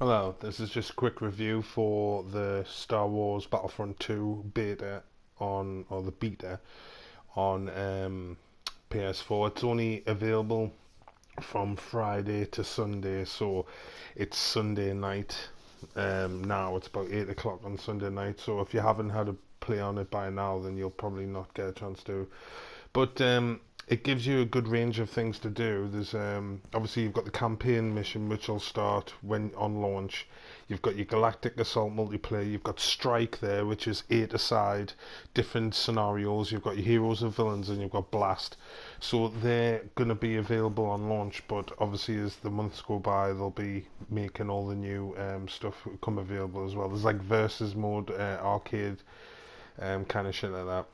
Hello, this is just a quick review for the Star Wars Battlefront 2 beta or the beta on PS4. It's only available from Friday to Sunday, so it's Sunday night. Now it's about 8 o'clock on Sunday night, so if you haven't had a play on it by now, then you'll probably not get a chance to. But it gives you a good range of things to do. There's obviously you've got the campaign mission, which will start when on launch. You've got your Galactic Assault multiplayer. You've got Strike there, which is 8 aside, different scenarios. You've got your heroes and villains, and you've got Blast. So they're going to be available on launch. But obviously, as the months go by, they'll be making all the new stuff come available as well. There's like versus mode, arcade, kind of shit like that.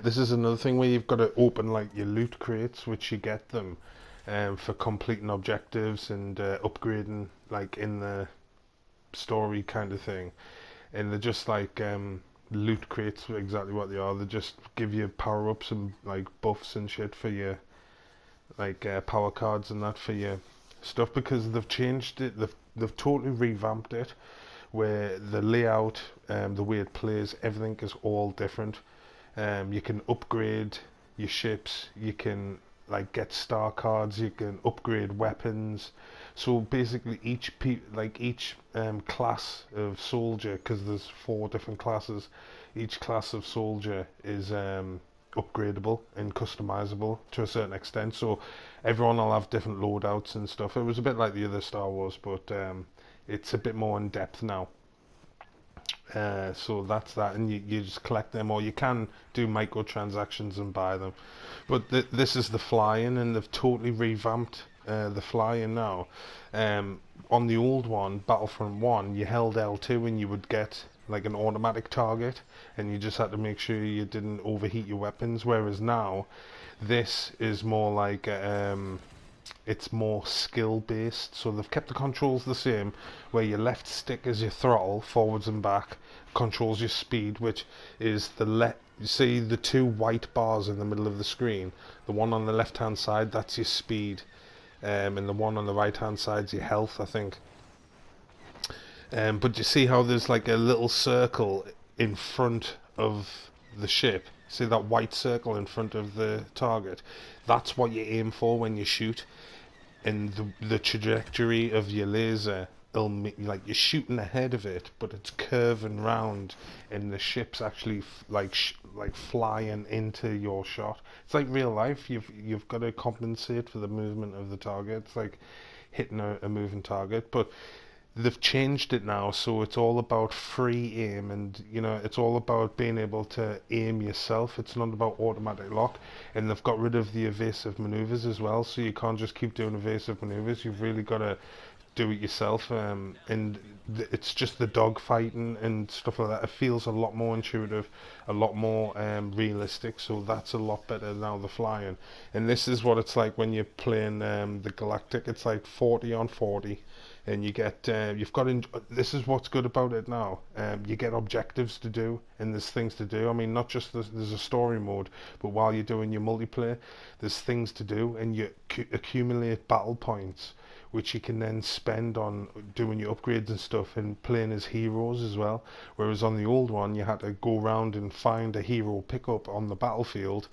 This is another thing where you've got to open like your loot crates, which you get them for completing objectives and upgrading, like in the story kind of thing. And they're just like loot crates, exactly what they are. They just give you power ups and like buffs and shit for your like power cards and that for your stuff, because they've changed it. They've totally revamped it, where the layout, the way it plays, everything is all different. You can upgrade your ships, you can like get star cards, you can upgrade weapons. So basically each class of soldier, because there's 4 different classes, each class of soldier is upgradable and customizable to a certain extent. So everyone will have different loadouts and stuff. It was a bit like the other Star Wars, but it's a bit more in depth now. So that's that, and you just collect them, or you can do microtransactions and buy them. But this is the flying, and they've totally revamped the flying now. On the old one, Battlefront 1, you held L2 and you would get like an automatic target, and you just had to make sure you didn't overheat your weapons. Whereas now, this is more like it's more skill based, so they've kept the controls the same, where your left stick is your throttle forwards and back, controls your speed, which is you see the 2 white bars in the middle of the screen. The one on the left hand side, that's your speed, and the one on the right hand side is your health, I think. But you see how there's like a little circle in front of the ship? See that white circle in front of the target? That's what you aim for when you shoot. And the trajectory of your laser, like you're shooting ahead of it, but it's curving round, and the ship's actually like flying into your shot. It's like real life. You've got to compensate for the movement of the target. It's like hitting a moving target, but they've changed it now, so it's all about free aim, and it's all about being able to aim yourself. It's not about automatic lock, and they've got rid of the evasive maneuvers as well, so you can't just keep doing evasive maneuvers. You've really got to do it yourself, and it's just the dog fighting and stuff like that. It feels a lot more intuitive, a lot more realistic, so that's a lot better now, the flying. And this is what it's like when you're playing the Galactic. It's like 40 on 40, and you get this is what's good about it now. You get objectives to do, and there's things to do. I mean, not just there's a story mode, but while you're doing your multiplayer, there's things to do, and you accumulate battle points, which you can then spend on doing your upgrades and stuff, and playing as heroes as well. Whereas on the old one, you had to go around and find a hero pickup on the battlefield.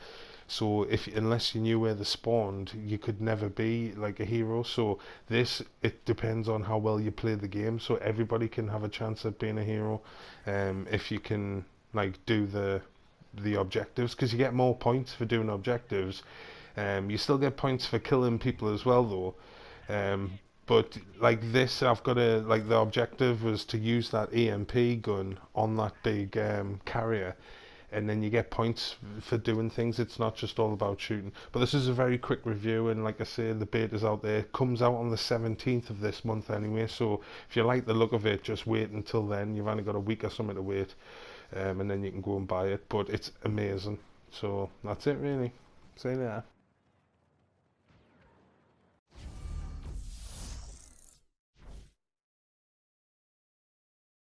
So unless you knew where they spawned, you could never be like a hero. So it depends on how well you play the game. So everybody can have a chance at being a hero, if you can like do the objectives, because you get more points for doing objectives. You still get points for killing people as well, though. But like this, I've got to like the objective was to use that EMP gun on that big carrier, and then you get points for doing things. It's not just all about shooting. But this is a very quick review, and like I say, the beta's out there. It comes out on the 17th of this month anyway, so if you like the look of it, just wait until then. You've only got a week or something to wait, and then you can go and buy it. But it's amazing. So that's it really. See you later.